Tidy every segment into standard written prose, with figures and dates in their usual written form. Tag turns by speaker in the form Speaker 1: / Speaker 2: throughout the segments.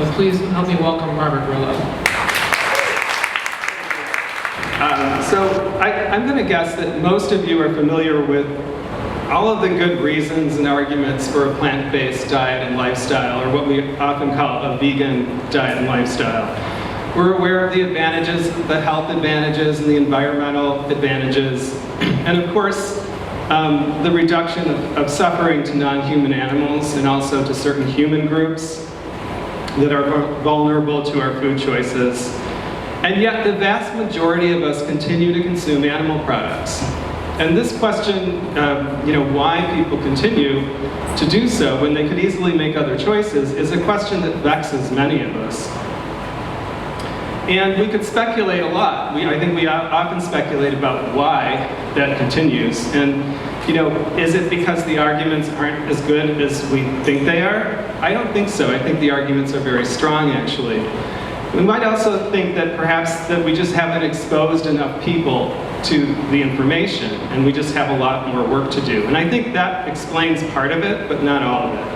Speaker 1: So please help me welcome Robert Grillo.
Speaker 2: I'm going to guess that most of you are familiar with all of the good reasons and arguments for a plant-based diet and lifestyle, or what we often call a vegan diet and lifestyle. We're aware of the advantages, the health advantages, and the environmental advantages, and of course, the reduction of suffering to non-human animals and also to certain human groups that are vulnerable to our food choices. And yet the vast majority of us continue to consume animal products. And this question, why people continue to do so when they could easily make other choices, is a question that vexes many of us. And we could speculate a lot. I think we often speculate about why that continues. And, is it because the arguments aren't as good as we think they are? I don't think so. I think the arguments are very strong, actually. We might also think that perhaps that we just haven't exposed enough people to the information, and we just have a lot more work to do. And I think that explains part of it, but not all of it.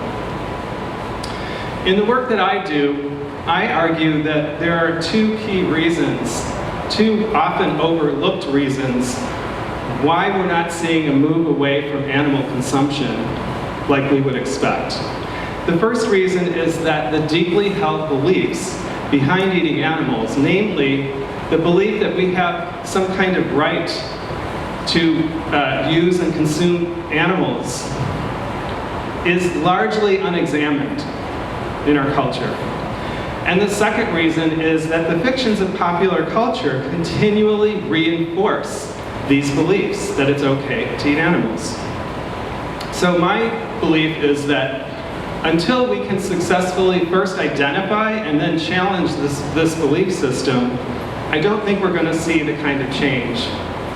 Speaker 2: In the work that I do, I argue that there are two key reasons, two often overlooked reasons, why we're not seeing a move away from animal consumption like we would expect. The first reason is that the deeply held beliefs behind eating animals, namely the belief that we have some kind of right to use and consume animals, is largely unexamined in our culture. And the second reason is that the fictions of popular culture continually reinforce these beliefs that it's okay to eat animals. So my belief is that until we can successfully first identify and then challenge this belief system, I don't think we're going to see the kind of change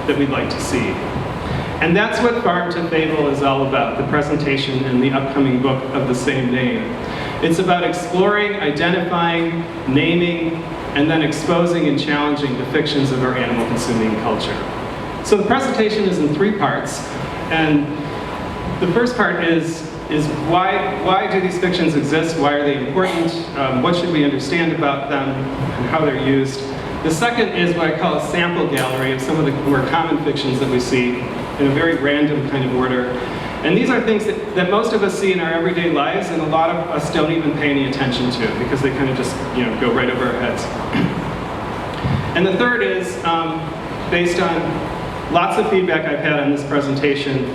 Speaker 2: that we'd like to see. And that's what Farm to Fable is all about, the presentation in the upcoming book of the same name. It's about exploring, identifying, naming, and then exposing and challenging the fictions of our animal-consuming culture. So the presentation is in three parts, and the first part is why do these fictions exist? Why are they important? What should we understand about them and how they're used? The second is what I call a sample gallery of some of the more common fictions that we see in a very random kind of order. And these are things that most of us see in our everyday lives, and a lot of us don't even pay any attention to because they kind of just go right over our heads. And the third is based on lots of feedback I've had on this presentation.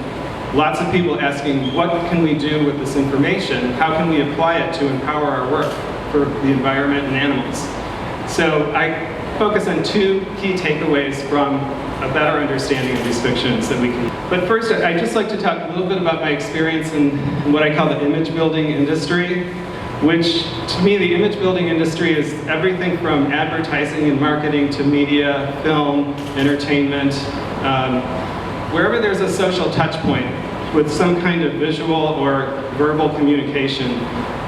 Speaker 2: Lots of people asking, what can we do with this information? How can we apply it to empower our work for the environment and animals? So I focus on two key takeaways from a better understanding of these fictions that we can. But first, I'd just like to talk a little bit about my experience in what I call the image building industry, which to me, the image building industry is everything from advertising and marketing to media, film, entertainment, wherever there's a social touch point with some kind of visual or verbal communication,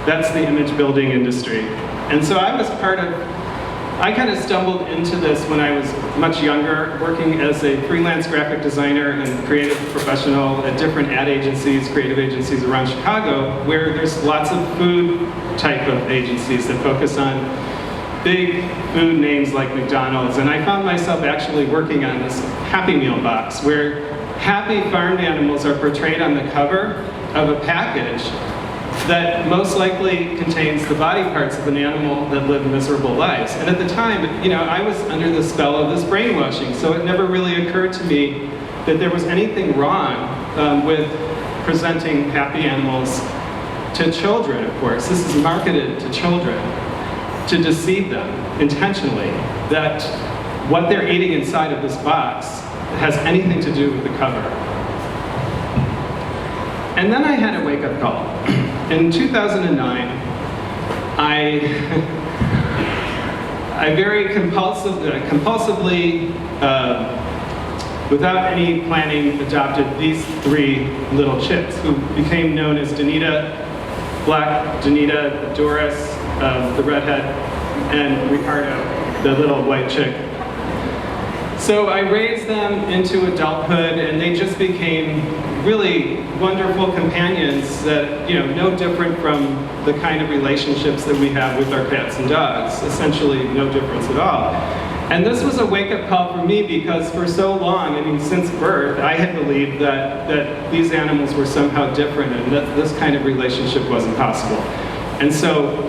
Speaker 2: that's the image building industry. And so I kind of stumbled into this when I was much younger, working as a freelance graphic designer and creative professional at different ad agencies, creative agencies around Chicago, where there's lots of food type of agencies that focus on big food names like McDonald's. And I found myself actually working on this Happy Meal box, where happy farmed animals are portrayed on the cover of a package that most likely contains the body parts of an animal that live miserable lives. And at the time, I was under the spell of this brainwashing, so it never really occurred to me that there was anything wrong with presenting happy animals to children, of course. This is marketed to children to deceive them intentionally, that what they're eating inside of this box has anything to do with the cover. And then I had a wake-up call. In 2009, I very compulsively, without any planning, adopted these three little chicks who became known as Danita, Black Danita, Doris, the redhead, and Ricardo, the little white chick. So I raised them into adulthood, and they just became really wonderful companions that, no different from the kind of relationships that we have with our cats and dogs, essentially no difference at all. And this was a wake-up call for me because for so long, since birth, I had believed that these animals were somehow different and that this kind of relationship wasn't possible. And so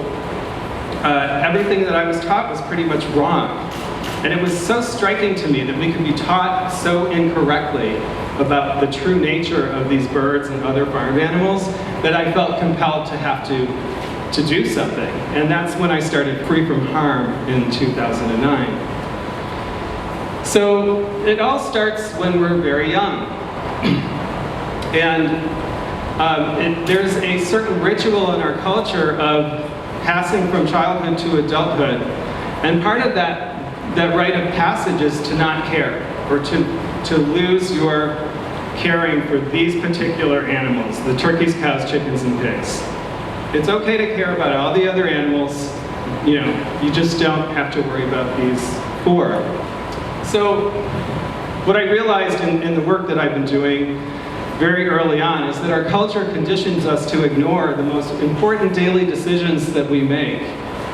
Speaker 2: everything that I was taught was pretty much wrong. And it was so striking to me that we could be taught so incorrectly about the true nature of these birds and other farm animals that I felt compelled to have to do something. And that's when I started Free From Harm in 2009. So it all starts when we're very young. And there's a certain ritual in our culture of passing from childhood to adulthood. And part of that rite of passage is to not care, or to lose your caring for these particular animals, the turkeys, cows, chickens, and pigs. It's okay to care about all the other animals, you just don't have to worry about these 4. So what I realized in the work that I've been doing very early on is that our culture conditions us to ignore the most important daily decisions that we make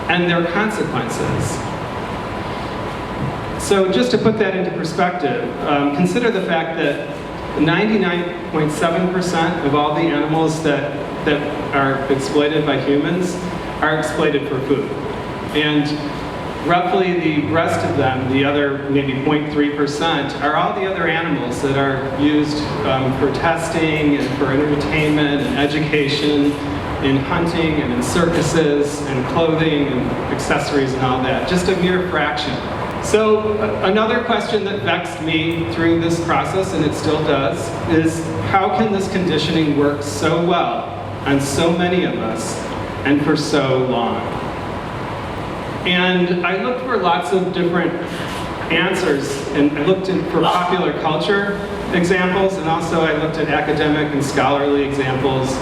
Speaker 2: and their consequences. So just to put that into perspective, consider the fact that 99.7% of all the animals that are exploited by humans are exploited for food. And roughly the rest of them, the other maybe 0.3%, are all the other animals that are used for testing and for entertainment and education, in hunting and in circuses and clothing and accessories and all that, just a mere fraction. So another question that vexed me through this process, and it still does, is how can this conditioning work so well on so many of us and for so long? And I looked for lots of different answers, and I looked for popular culture examples, and also I looked at academic and scholarly examples,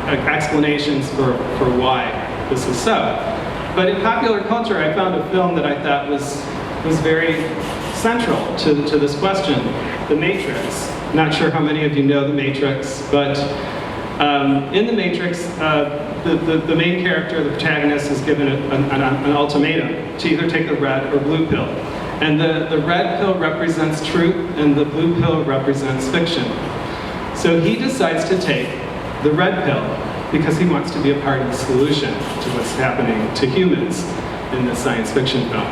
Speaker 2: explanations for why this is so. But in popular culture, I found a film that I thought was very central to this question, The Matrix. Not sure how many of you know The Matrix, but in The Matrix, the main character, the protagonist, is given an ultimatum to either take the red or blue pill. And the red pill represents truth, and the blue pill represents fiction. So he decides to take the red pill because he wants to be a part of the solution to what's happening to humans in this science fiction film.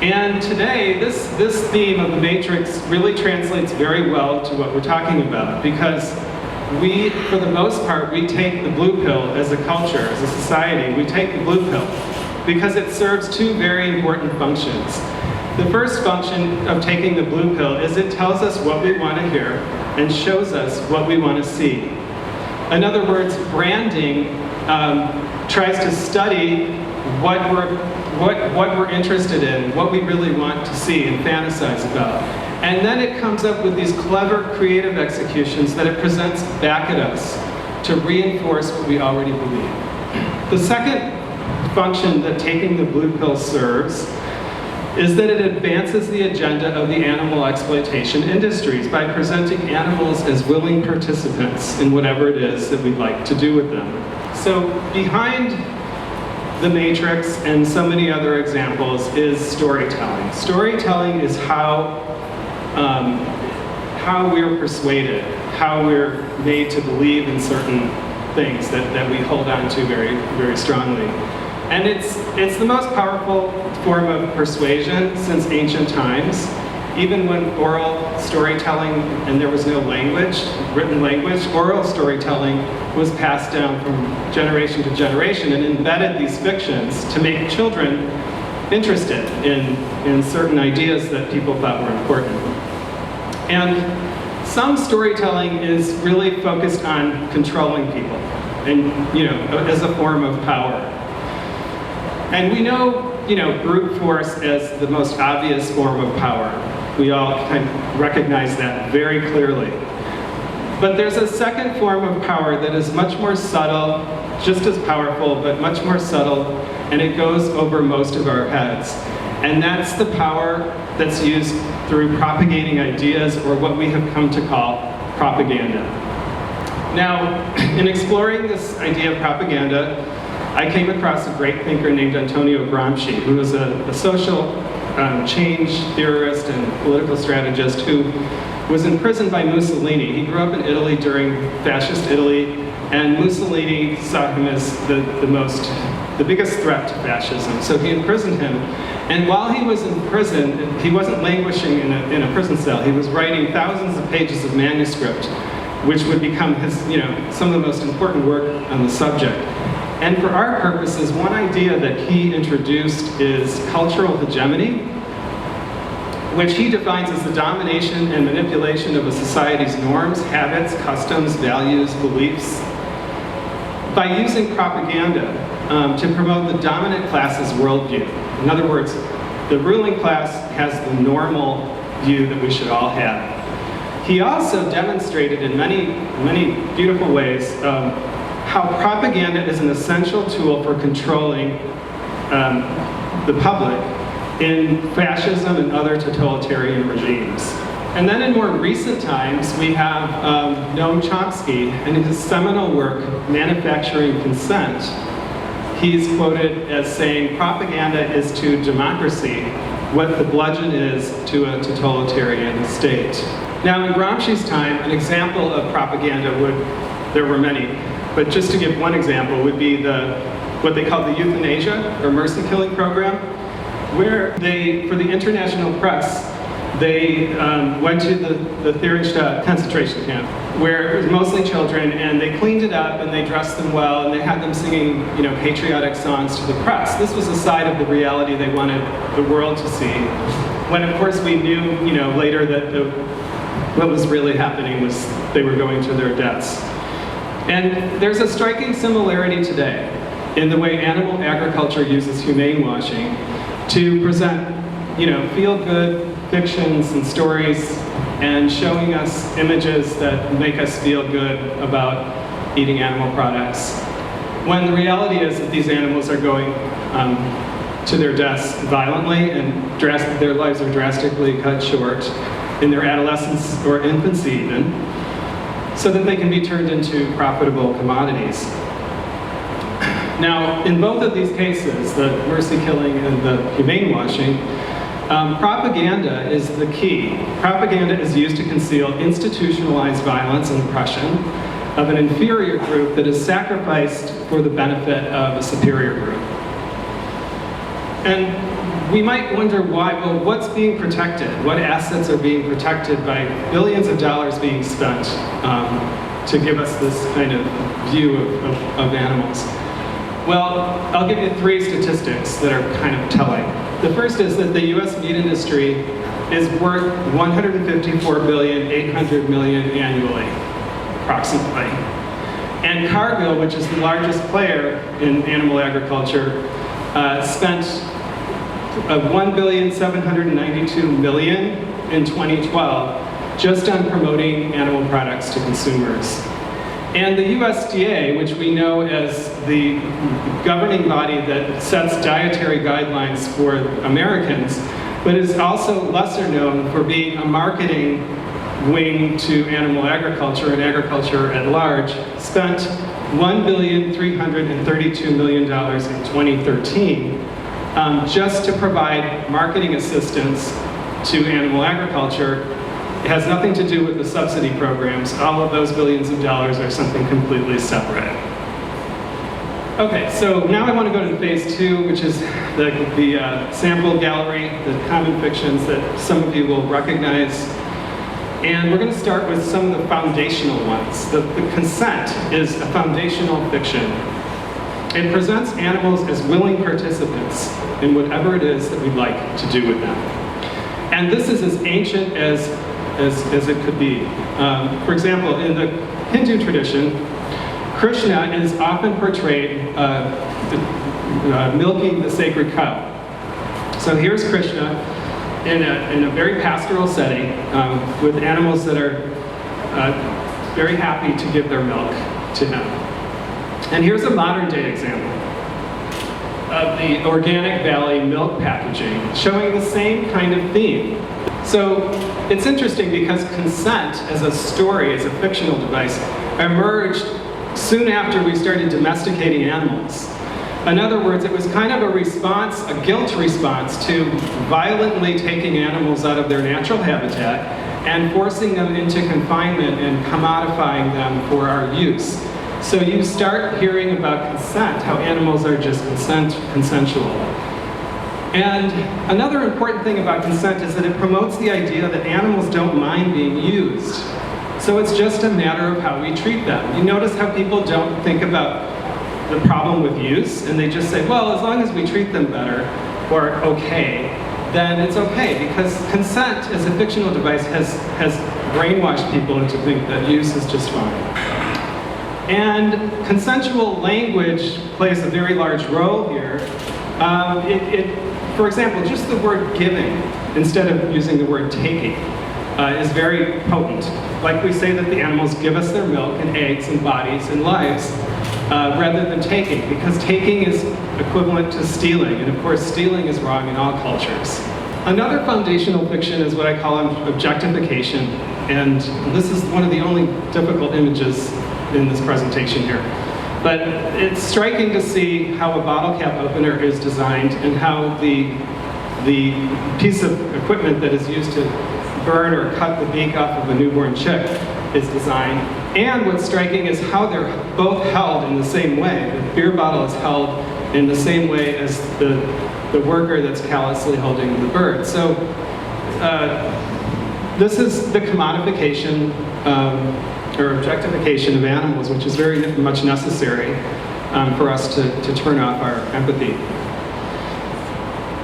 Speaker 2: And today, this theme of The Matrix really translates very well to what we're talking about, because we, for the most part, we take the blue pill as a culture, as a society. We take the blue pill because it serves 2 very important functions. The first function of taking the blue pill is it tells us what we want to hear and shows us what we want to see. In other words, branding tries to study what we're interested in, what we really want to see and fantasize about. And then it comes up with these clever, creative executions that it presents back at us to reinforce what we already believe. The second function that taking the blue pill serves is that it advances the agenda of the animal exploitation industries by presenting animals as willing participants in whatever it is that we'd like to do with them. So behind The Matrix and so many other examples is storytelling. Storytelling is how we're persuaded, how we're made to believe in certain things that we hold on to very, very strongly. And it's the most powerful form of persuasion since ancient times. Even when oral storytelling, and there was no language, written language, oral storytelling was passed down from generation to generation and embedded these fictions to make children interested in certain ideas that people thought were important. And some storytelling is really focused on controlling people, and as a form of power. And we know, brute force as the most obvious form of power. We all kind of recognize that very clearly. But there's a second form of power that is much more subtle, just as powerful, but much more subtle, and it goes over most of our heads. And that's the power that's used through propagating ideas, or what we have come to call propaganda. Now, in exploring this idea of propaganda, I came across a great thinker named Antonio Gramsci, who was a social change theorist and political strategist who was imprisoned by Mussolini. He grew up in Italy during fascist Italy, and Mussolini saw him as the biggest threat to fascism. So he imprisoned him. And while he was in prison, he wasn't languishing in a prison cell. He was writing thousands of pages of manuscript, which would become his, some of the most important work on the subject. And for our purposes, one idea that he introduced is cultural hegemony, which he defines as the domination and manipulation of a society's norms, habits, customs, values, beliefs, by using propaganda to promote the dominant class's worldview. In other words, the ruling class has the normal view that we should all have. He also demonstrated in many, many beautiful ways how propaganda is an essential tool for controlling the public in fascism and other totalitarian regimes. And then in more recent times, we have Noam Chomsky, and in his seminal work, Manufacturing Consent, he's quoted as saying, propaganda is to democracy what the bludgeon is to a totalitarian state. Now, in Gramsci's time, an example of propaganda there were many, but just to give one example, would be what they call the euthanasia, or mercy killing program, where for the international press, they went to the Thierinstadt concentration camp, where it was mostly children, and they cleaned it up, and they dressed them well, and they had them singing, patriotic songs to the press. This was a side of the reality they wanted the world to see, when of course we knew, later that what was really happening was they were going to their deaths. And there's a striking similarity today in the way animal agriculture uses humane washing to present, feel-good fictions and stories, and showing us images that make us feel good about eating animal products, when the reality is that these animals are going to their deaths violently, and their lives are drastically cut short in their adolescence or infancy even, so that they can be turned into profitable commodities. Now, in both of these cases, the mercy killing and the humane washing, propaganda is the key. Propaganda is used to conceal institutionalized violence and oppression of an inferior group that is sacrificed for the benefit of a superior group. And we might wonder why, well, what's being protected? What assets are being protected by billions of dollars being spent to give us this kind of view of animals? Well, I'll give you 3 statistics that are kind of telling. The first is that the US meat industry is worth $154 billion, 800 million annually, approximately. And Cargill, which is the largest player in animal agriculture, spent $1,792 million in 2012 just on promoting animal products to consumers. And the USDA, which we know as the governing body that sets dietary guidelines for Americans, but is also lesser known for being a marketing wing to animal agriculture and agriculture at large, spent $1,332 million in 2013 just to provide marketing assistance to animal agriculture. It has nothing to do with the subsidy programs. All of those billions of dollars are something completely separate. Okay, so now I want to go to phase 2, which is the sample gallery, the common fictions that some of you will recognize. And we're going to start with some of the foundational ones. The consent is a foundational fiction. It presents animals as willing participants in whatever it is that we'd like to do with them. And this is as ancient as it could be. For example, in the Hindu tradition, Krishna is often portrayed milking the sacred cow. So here's Krishna in a very pastoral setting with animals that are very happy to give their milk to him. And here's a modern day example. of the Organic Valley milk packaging, showing the same kind of theme. So it's interesting because consent as a story, as a fictional device, emerged soon after we started domesticating animals. In other words, it was kind of a response, a guilt response to violently taking animals out of their natural habitat and forcing them into confinement and commodifying them for our use. So you start hearing about consent, how animals are just consensual. And another important thing about consent is that it promotes the idea that animals don't mind being used. So it's just a matter of how we treat them. You notice how people don't think about the problem with use, and they just say, well, as long as we treat them better, or okay, then it's okay, because consent as a fictional device has brainwashed people into think that use is just fine. And consensual language plays a very large role here. For example, just the word giving, instead of using the word taking, is very potent. Like we say that the animals give us their milk and eggs and bodies and lives, rather than taking, because taking is equivalent to stealing, and of course stealing is wrong in all cultures. Another foundational fiction is what I call objectification, and this is one of the only difficult images in this presentation here. But it's striking to see how a bottle cap opener is designed and how the piece of equipment that is used to burn or cut the beak off of a newborn chick is designed. And what's striking is how they're both held in the same way. The beer bottle is held in the same way as the worker that's callously holding the bird. So this is the commodification or objectification of animals, which is very much necessary for us to turn off our empathy.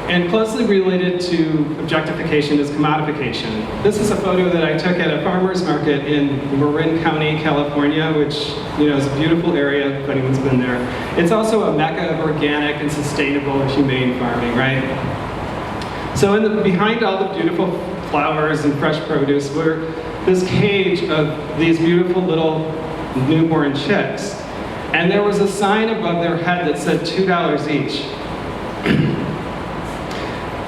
Speaker 2: And closely related to objectification is commodification. This is a photo that I took at a farmer's market in Marin County, California, which is a beautiful area if anyone's been there. It's also a mecca of organic and sustainable and humane farming, right? So behind all the beautiful flowers and fresh produce were this cage of these beautiful little newborn chicks. And there was a sign above their head that said $2 each.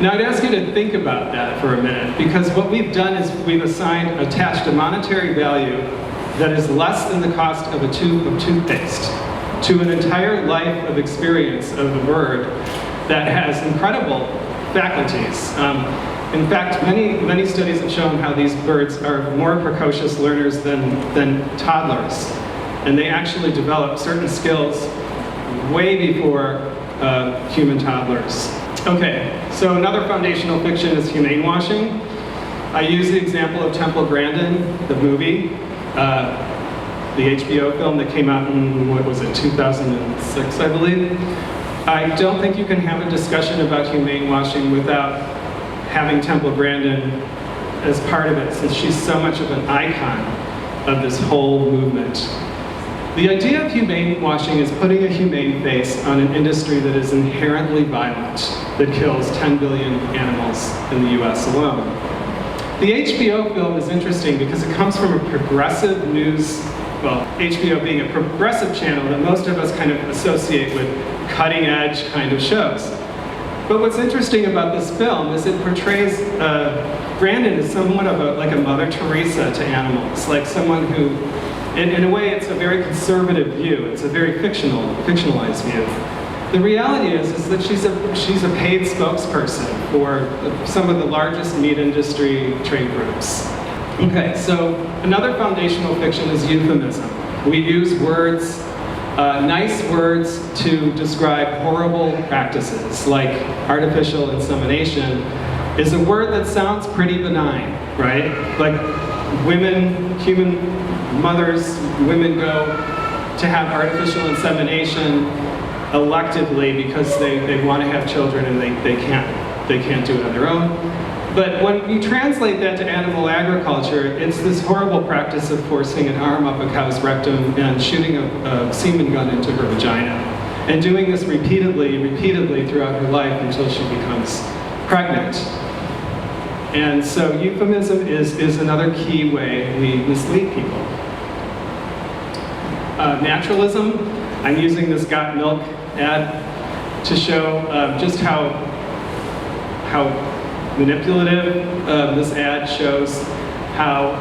Speaker 2: Now I'd ask you to think about that for a minute, because what we've done is we've attached a monetary value that is less than the cost of a tube of toothpaste to an entire life of experience of the bird that has incredible faculties. In fact, many studies have shown how these birds are more precocious learners than toddlers. And they actually develop certain skills way before human toddlers. Okay, so another foundational fiction is Humane Washing. I use the example of Temple Grandin, the movie, the HBO film that came out in, 2006, I believe. I don't think you can have a discussion about humane washing without having Temple Grandin as part of it, since she's so much of an icon of this whole movement. The idea of humane washing is putting a humane face on an industry that is inherently violent, that kills 10 billion animals in the US alone. The HBO film is interesting because it comes from a progressive news, well, HBO being a progressive channel that most of us kind of associate with cutting edge kind of shows. But what's interesting about this film is it portrays Grandin as somewhat of like a Mother Teresa to animals, like someone who, in a way, it's a very conservative view. It's a very fictionalized view. The reality is that she's a paid spokesperson for some of the largest meat industry trade groups. Okay, so another foundational fiction is euphemism. We use words, nice words, to describe horrible practices, like artificial insemination is a word that sounds pretty benign, right? Like human mothers, women go to have artificial insemination electively because they want to have children and they can't do it on their own. But when you translate that to animal agriculture, it's this horrible practice of forcing an arm up a cow's rectum and shooting a semen gun into her vagina, and doing this repeatedly throughout her life until she becomes pregnant. And so euphemism is another key way we mislead people. Naturalism, I'm using this Got Milk ad to show just how manipulative this ad shows, how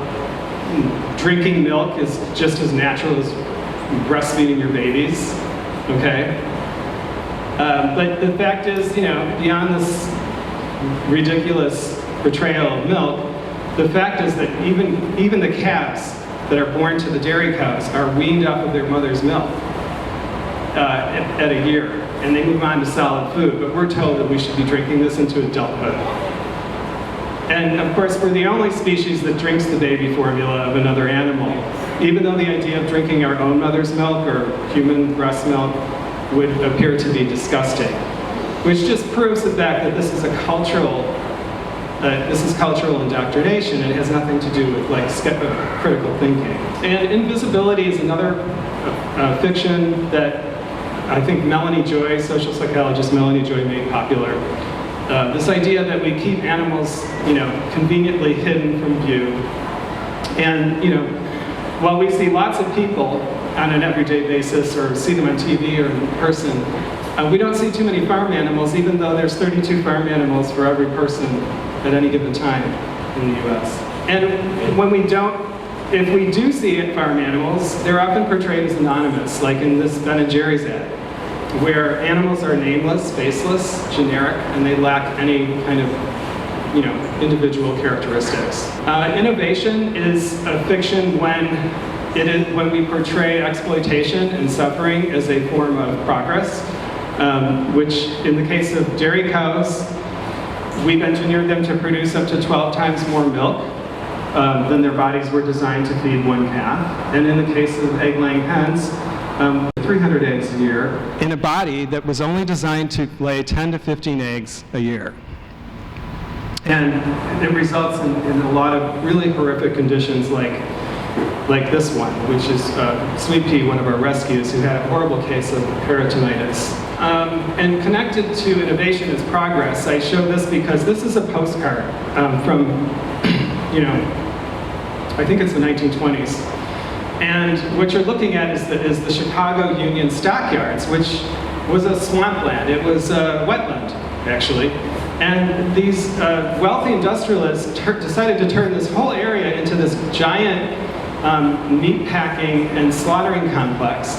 Speaker 2: drinking milk is just as natural as breastfeeding your babies, okay? But the fact is, beyond this ridiculous portrayal of milk, the fact is that even the calves that are born to the dairy cows are weaned off of their mother's milk at a year, and they move on to solid food, but we're told that we should be drinking this into adulthood. And of course, we're the only species that drinks the baby formula of another animal, even though the idea of drinking our own mother's milk or human breast milk would appear to be disgusting, which just proves the fact that this is a cultural indoctrination. It has nothing to do with critical thinking. And Invisibility is another fiction that I think Melanie Joy, social psychologist Melanie Joy, made popular. This idea that we keep animals, conveniently hidden from view. And, while we see lots of people on an everyday basis or see them on TV or in person, we don't see too many farm animals, even though there's 32 farm animals for every person at any given time in the US. And if we do see farm animals, they're often portrayed as anonymous, like in this Ben & Jerry's ad, where animals are nameless, faceless, generic, and they lack any kind of, individual characteristics. Innovation is a fiction when we portray exploitation and suffering as a form of progress, which in the case of dairy cows, we've engineered them to produce up to 12 times more milk than their bodies were designed to feed one calf. And in the case of egg-laying hens, 300 eggs a year in a body that was only designed to lay 10 to 15 eggs a year. And it results in a lot of really horrific conditions like this one, which is Sweet Pea, one of our rescues, who had a horrible case of peritonitis. And connected to innovation is progress. I show this because this is a postcard from, I think it's the 1920s. And what you're looking at is the Chicago Union Stockyards, which was a swampland. It was a wetland, actually. And these wealthy industrialists decided to turn this whole area into this giant meat packing and slaughtering complex.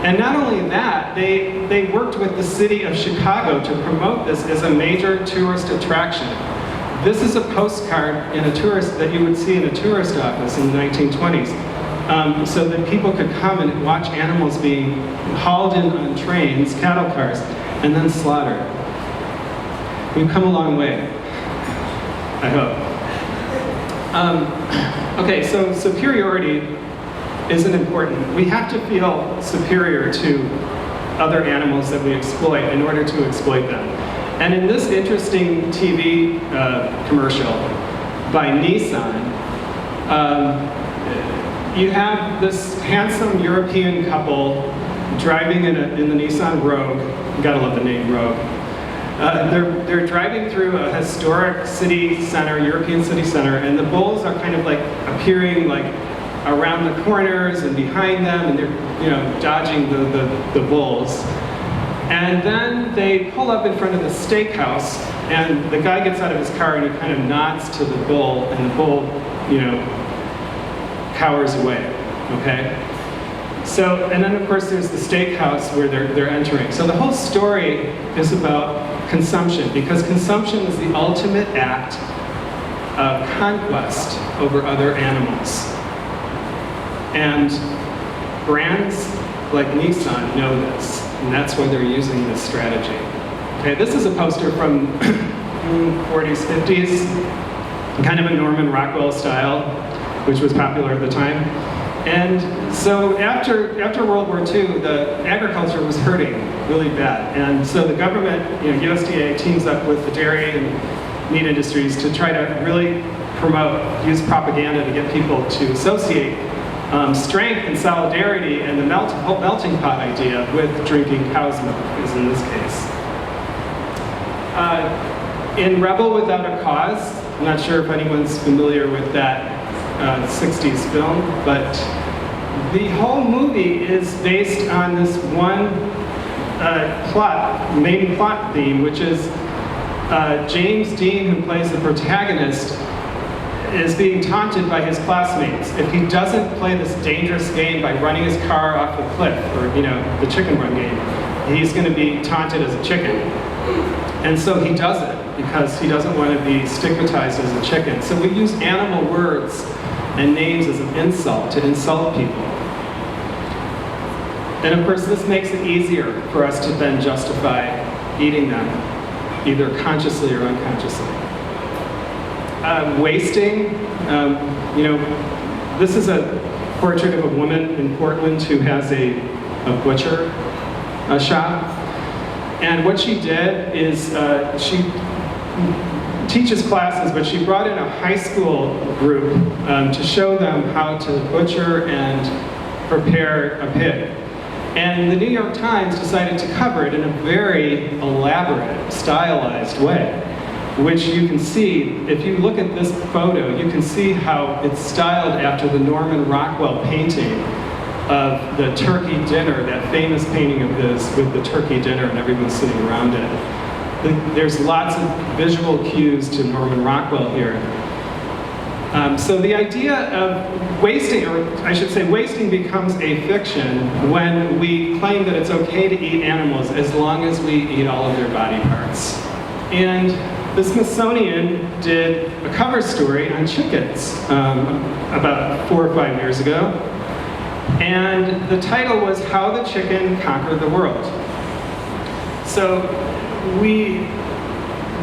Speaker 2: And not only that, they worked with the city of Chicago to promote this as a major tourist attraction. This is a postcard that you would see in a tourist office in the 1920s. So that people could come and watch animals being hauled in on trains, cattle cars, and then slaughtered. We've come a long way, I hope. Okay, so superiority isn't important. We have to feel superior to other animals that we exploit in order to exploit them. And in this interesting TV commercial by Nissan, you have this handsome European couple driving in the Nissan Rogue. You gotta love the name Rogue. They're driving through a historic city center, European city center, and the bulls are kind of appearing around the corners and behind them, and they're dodging the bulls. And then they pull up in front of the steakhouse, and the guy gets out of his car and he kind of nods to the bull, and the bull, cowers away, okay? So, and then of course there's the steakhouse where they're entering. So the whole story is about consumption, because consumption is the ultimate act of conquest over other animals. And brands like Nissan know this, and that's why they're using this strategy. Okay, this is a poster from 40s, 50s, kind of a Norman Rockwell style, which was popular at the time. And so after World War II, the agriculture was hurting really bad. And so the government, USDA, teams up with the dairy and meat industries to try to really use propaganda to get people to associate strength and solidarity and the melting pot idea with drinking cow's milk, as in this case. In Rebel Without a Cause, I'm not sure if anyone's familiar with that 60s film, but the whole movie is based on this one main plot theme, which is James Dean, who plays the protagonist, is being taunted by his classmates. If he doesn't play this dangerous game by running his car off a cliff, or the chicken run game, he's going to be taunted as a chicken. And so he does it because he doesn't want to be stigmatized as a chicken. So we use animal words and names as an insult to insult people. And of course, this makes it easier for us to then justify eating them, either consciously or unconsciously. Wasting, this is a portrait of a woman in Portland who has a butcher shop. And what she did is she teaches classes, but she brought in a high school group to show them how to butcher and prepare a pig. And the New York Times decided to cover it in a very elaborate, stylized way, which you can see, if you look at this photo, you can see how it's styled after the Norman Rockwell painting of the turkey dinner, that famous painting of his with the turkey dinner and everyone sitting around it. There's lots of visual cues to Norman Rockwell here. So the idea of wasting, or I should say wasting, becomes a fiction when we claim that it's okay to eat animals as long as we eat all of their body parts. And the Smithsonian did a cover story on chickens about 4 or 5 years ago. And the title was How the Chicken Conquered the World. So we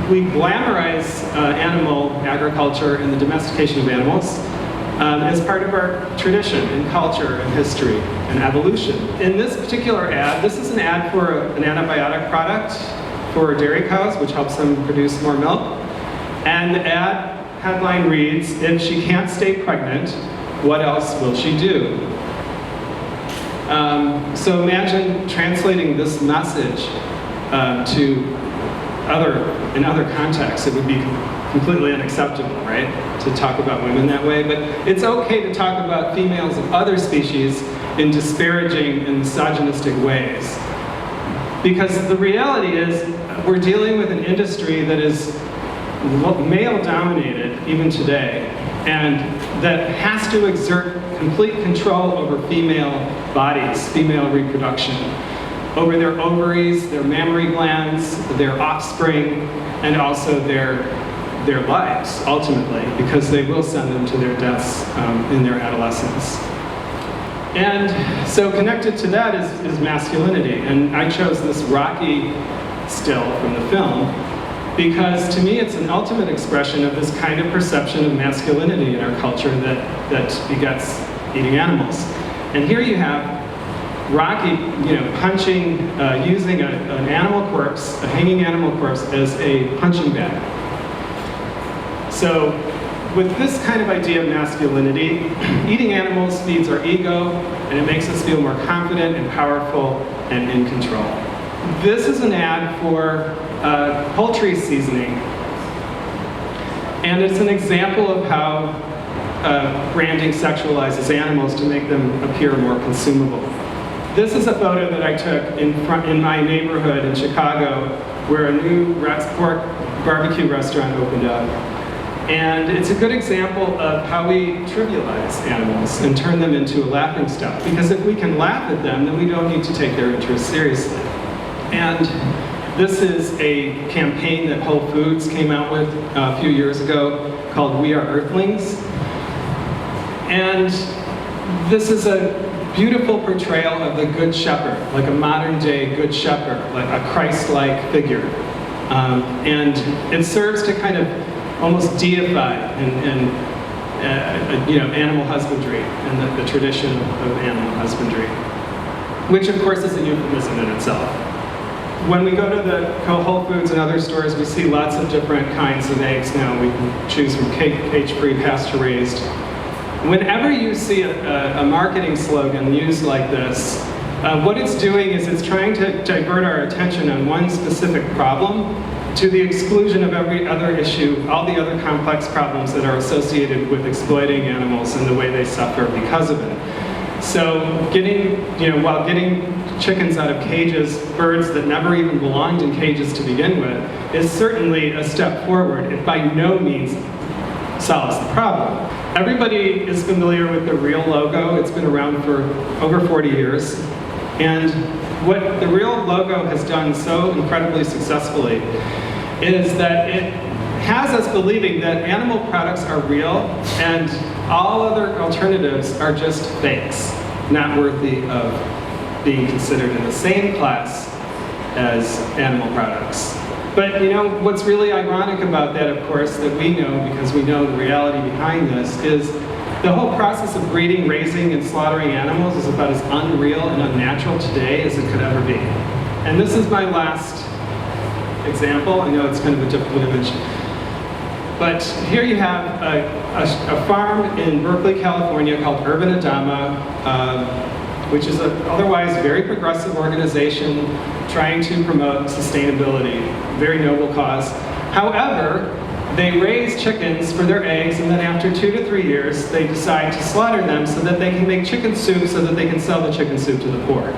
Speaker 2: glamorize animal agriculture and the domestication of animals as part of our tradition and culture and history and evolution. In this particular ad, this is an ad for an antibiotic product for dairy cows, which helps them produce more milk. And the ad headline reads, "If she can't stay pregnant, what else will she do?" So imagine translating this message in other contexts. It would be completely unacceptable, right, to talk about women that way. But it's okay to talk about females of other species in disparaging and misogynistic ways. Because the reality is, we're dealing with an industry that is male-dominated, even today, and that has to exert complete control over female bodies, female reproduction, over their ovaries, their mammary glands, their offspring, and also their lives, ultimately, because they will send them to their deaths in their adolescence. And so connected to that is masculinity. And I chose this Rocky still from the film because to me it's an ultimate expression of this kind of perception of masculinity in our culture that begets eating animals. And here you have Rocky, punching, using an animal corpse, a hanging animal corpse, as a punching bag. So with this kind of idea of masculinity, eating animals feeds our ego, and it makes us feel more confident and powerful and in control. This is an ad for Poultry Seasoning, and it's an example of how branding sexualizes animals to make them appear more consumable. This is a photo that I took in my neighborhood in Chicago, where a new pork BBQ restaurant opened up. And it's a good example of how we trivialize animals and turn them into a laughingstock. Because if we can laugh at them, then we don't need to take their interests seriously. And this is a campaign that Whole Foods came out with a few years ago called We Are Earthlings. And this is a beautiful portrayal of the Good Shepherd, like a modern day Good Shepherd, like a Christ-like figure. And it serves to kind of almost deify animal husbandry and the tradition of animal husbandry, which of course is a euphemism in itself. When we go to the Whole Foods and other stores, we see lots of different kinds of eggs now. We can choose from cage-free, pasture-raised. Whenever you see a marketing slogan used like this, what it's doing is it's trying to divert our attention on one specific problem to the exclusion of every other issue, all the other complex problems that are associated with exploiting animals and the way they suffer because of it. So while getting chickens out of cages, birds that never even belonged in cages to begin with, is certainly a step forward. It by no means solves the problem. Everybody is familiar with the Real logo. It's been around for over 40 years. And what the Real logo has done so incredibly successfully is that it has us believing that animal products are real and all other alternatives are just fakes, not worthy of being considered in the same class as animal products. But what's really ironic about that, of course, that we know because we know the reality behind this, is the whole process of breeding, raising, and slaughtering animals is about as unreal and unnatural today as it could ever be. And this is my last example. I know it's kind of a difficult image. But here you have a farm in Berkeley, California called Urban Adama, which is an otherwise very progressive organization trying to promote sustainability. Very noble cause. However, they raise chickens for their eggs, and then after 2 to 3 years, they decide to slaughter them so that they can make chicken soup so that they can sell the chicken soup to the poor.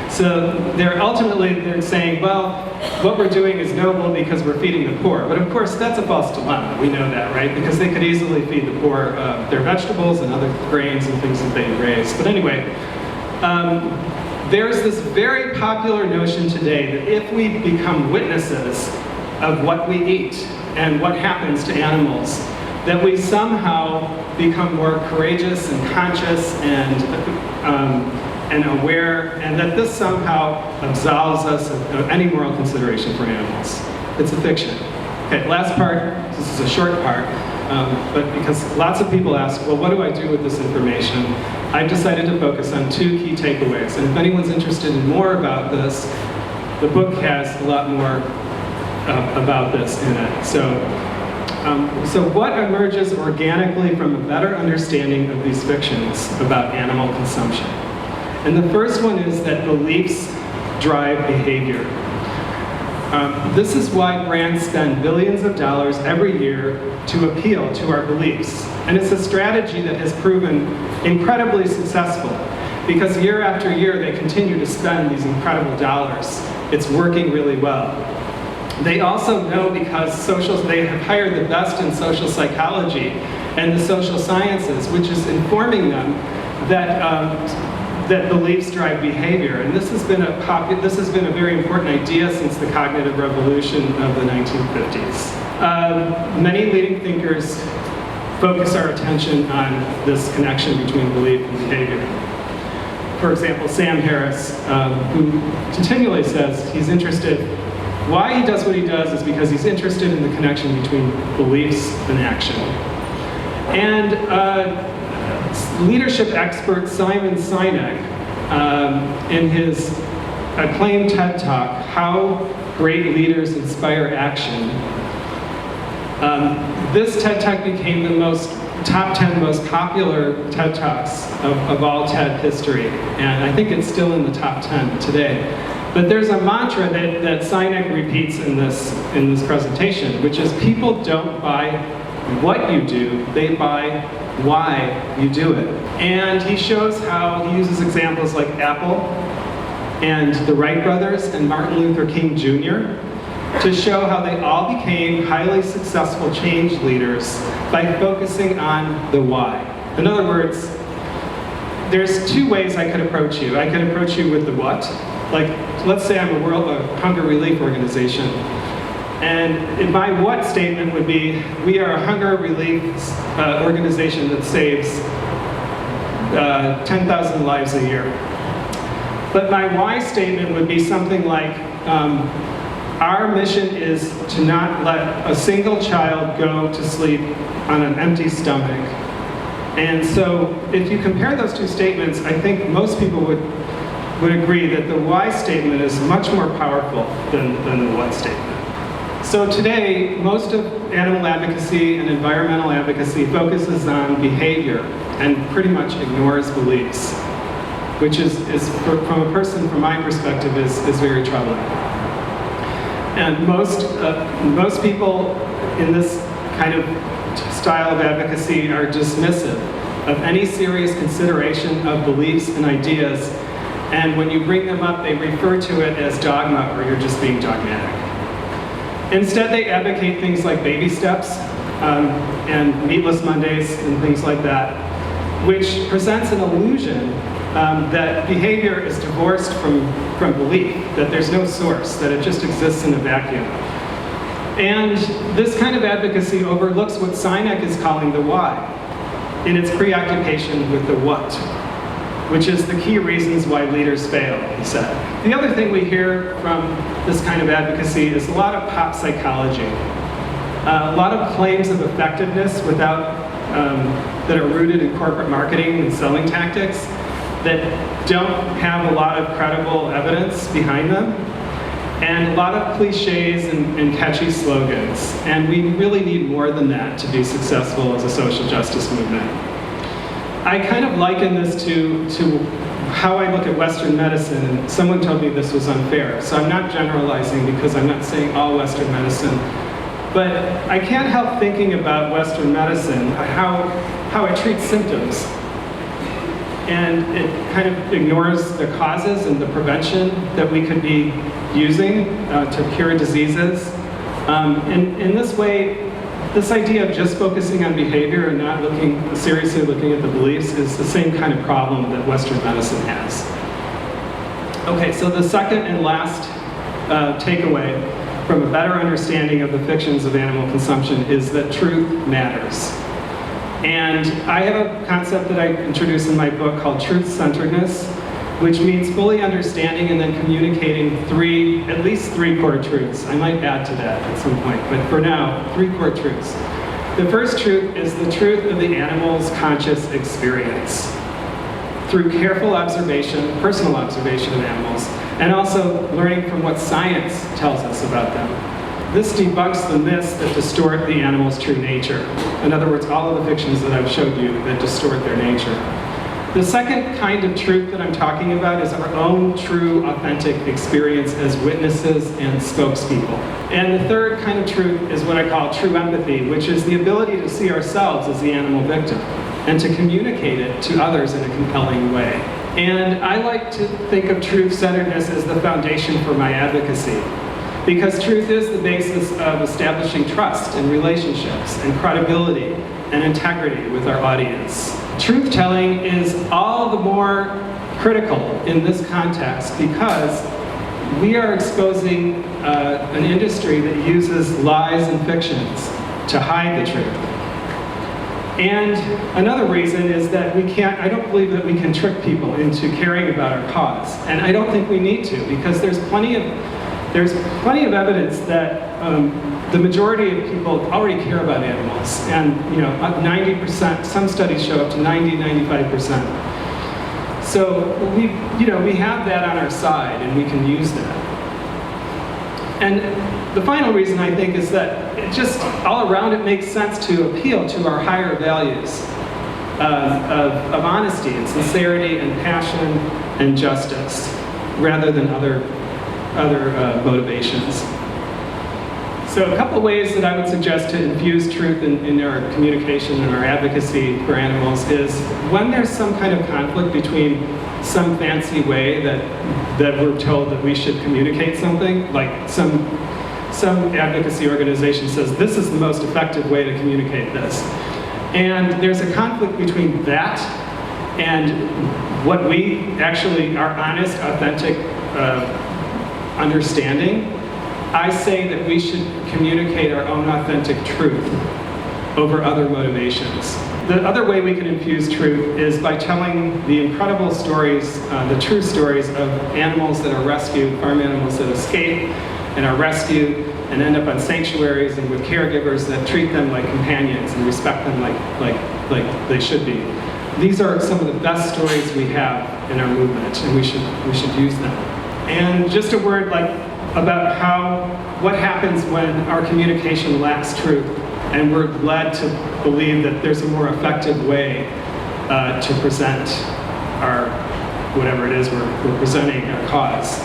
Speaker 2: So they're saying, well, what we're doing is noble because we're feeding the poor. But of course, that's a false dilemma. We know that, right? Because they could easily feed the poor their vegetables and other grains and things that they raise. But anyway, there's this very popular notion today that if we become witnesses of what we eat and what happens to animals, that we somehow become more courageous and conscious and aware, and that this somehow absolves us of any moral consideration for animals. It's a fiction. Okay, last part, this is a short part, but because lots of people ask, well, what do I do with this information? I've decided to focus on 2 key takeaways, and if anyone's interested in more about this, the book has a lot more about this in it. So what emerges organically from a better understanding of these fictions about animal consumption? And the first one is that beliefs drive behavior. This is why brands spend billions of dollars every year to appeal to our beliefs. And it's a strategy that has proven incredibly successful because year after year they continue to spend these incredible dollars. It's working really well. They also know because they have hired the best in social psychology and the social sciences, which is informing them that beliefs drive behavior. And this has been a very important idea since the cognitive revolution of the 1950s. Many leading thinkers focus our attention on this connection between belief and behavior. For example, Sam Harris, who continually says he's interested, why he does what he does is because he's interested in the connection between beliefs and action. And leadership expert Simon Sinek, in his acclaimed TED Talk, How Great Leaders Inspire Action, this TED Talk became the top 10 most popular TED Talks of all TED history, and I think it's still in the top 10 today. But there's a mantra that Sinek repeats in this presentation, which is people don't buy what you do, they buy why you do it. And he shows how he uses examples like Apple and the Wright brothers and Martin Luther King Jr. to show how they all became highly successful change leaders by focusing on the why. In other words, there's 2 ways I could approach you. I could approach you with the what. Like, let's say I'm a hunger relief organization. And my what statement would be, we are a hunger relief organization that saves 10,000 lives a year. But my why statement would be something like, our mission is to not let a single child go to sleep on an empty stomach. And so if you compare those 2 statements, I think most people would agree that the why statement is much more powerful than the what statement. So today, most of animal advocacy and environmental advocacy focuses on behavior and pretty much ignores beliefs, which is from a person, from my perspective, is very troubling. And most people in this kind of style of advocacy are dismissive of any serious consideration of beliefs and ideas, and when you bring them up, they refer to it as dogma, or you're just being dogmatic. Instead, they advocate things like baby steps and meatless Mondays and things like that, which presents an illusion that behavior is divorced from belief, that there's no source, that it just exists in a vacuum. And this kind of advocacy overlooks what Sinek is calling the why, in its preoccupation with the what, which is the key reasons why leaders fail, he said. The other thing we hear from this kind of advocacy is a lot of pop psychology, a lot of claims of effectiveness that are rooted in corporate marketing and selling tactics that don't have a lot of credible evidence behind them, and a lot of cliches and catchy slogans. And we really need more than that to be successful as a social justice movement. I kind of liken this to how I look at Western medicine, and someone told me this was unfair. So I'm not generalizing because I'm not saying all Western medicine, but I can't help thinking about Western medicine, how it treats symptoms. And it kind of ignores the causes and the prevention that we could be using to cure diseases. In this way, this idea of just focusing on behavior and not seriously looking at the beliefs is the same kind of problem that Western medicine has. Okay, so the second and last takeaway from a better understanding of the fictions of animal consumption is that truth matters. And I have a concept that I introduce in my book called truth-centeredness, which means fully understanding and then communicating at least three core truths. I might add to that at some point, but for now, three core truths. The first truth is the truth of the animal's conscious experience through careful observation, personal observation of animals, and also learning from what science tells us about them. This debunks the myths that distort the animal's true nature. In other words, all of the fictions that I've showed you that distort their nature. The second kind of truth that I'm talking about is our own true, authentic experience as witnesses and spokespeople. And the third kind of truth is what I call true empathy, which is the ability to see ourselves as the animal victim and to communicate it to others in a compelling way. And I like to think of truth-centeredness as the foundation for my advocacy, because truth is the basis of establishing trust in relationships and credibility and integrity with our audience. Truth-telling is all the more critical in this context because we are exposing an industry that uses lies and fictions to hide the truth. And another reason is that I don't believe that we can trick people into caring about our cause. And I don't think we need to, because there's plenty of evidence that the majority of people already care about animals, and 90%. Some studies show up to 90-95%. So we have that on our side, and we can use that. And the final reason I think is that it just all around it makes sense to appeal to our higher values of honesty and sincerity and passion and justice, rather than other motivations. So a couple ways that I would suggest to infuse truth in our communication and our advocacy for animals is when there's some kind of conflict between some fancy way that we're told that we should communicate something, like some advocacy organization says this is the most effective way to communicate this. And there's a conflict between that and what we actually, our honest, authentic understanding. I say that we should communicate our own authentic truth over other motivations. The other way we can infuse truth is by telling the incredible stories, the true stories of animals that are rescued, farm animals that escape and are rescued and end up on sanctuaries and with caregivers that treat them like companions and respect them like they should be. These are some of the best stories we have in our movement, and we should use them. And just a word about what happens when our communication lacks truth and we're led to believe that there's a more effective way to present our, whatever it is we're presenting, our cause.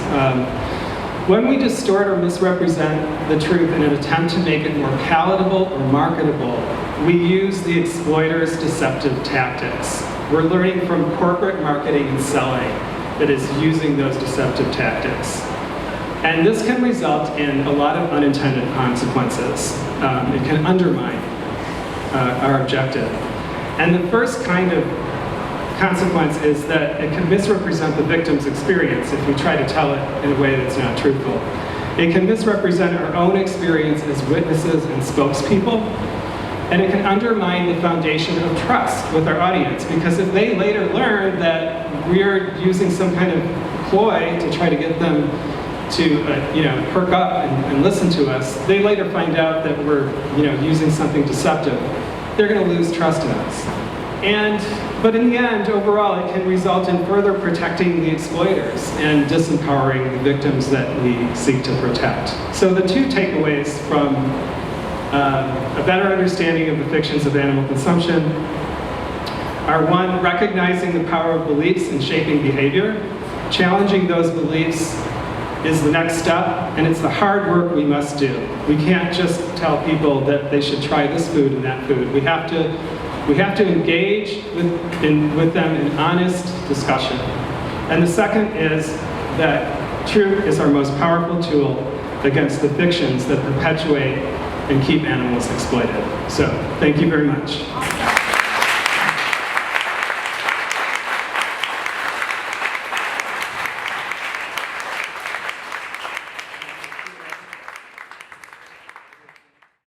Speaker 2: When we distort or misrepresent the truth in an attempt to make it more palatable or marketable, we use the exploiter's deceptive tactics. We're learning from corporate marketing and selling that is using those deceptive tactics. And this can result in a lot of unintended consequences. It can undermine our objective. And the first kind of consequence is that it can misrepresent the victim's experience if we try to tell it in a way that's not truthful. It can misrepresent our own experience as witnesses and spokespeople, and it can undermine the foundation of trust with our audience, because if they later learn that we're using some kind of ploy to try to get them to perk up and listen to us, they later find out that we're using something deceptive. They're going to lose trust in us. But in the end, overall, it can result in further protecting the exploiters and disempowering the victims that we seek to protect. So the two takeaways from a better understanding of the fictions of animal consumption are: one, recognizing the power of beliefs in shaping behavior. Challenging those beliefs is the next step, and it's the hard work we must do. We can't just tell people that they should try this food and that food. We have to engage with them in honest discussion. And the second is that truth is our most powerful tool against the fictions that perpetuate and keep animals exploited. So, thank you very much.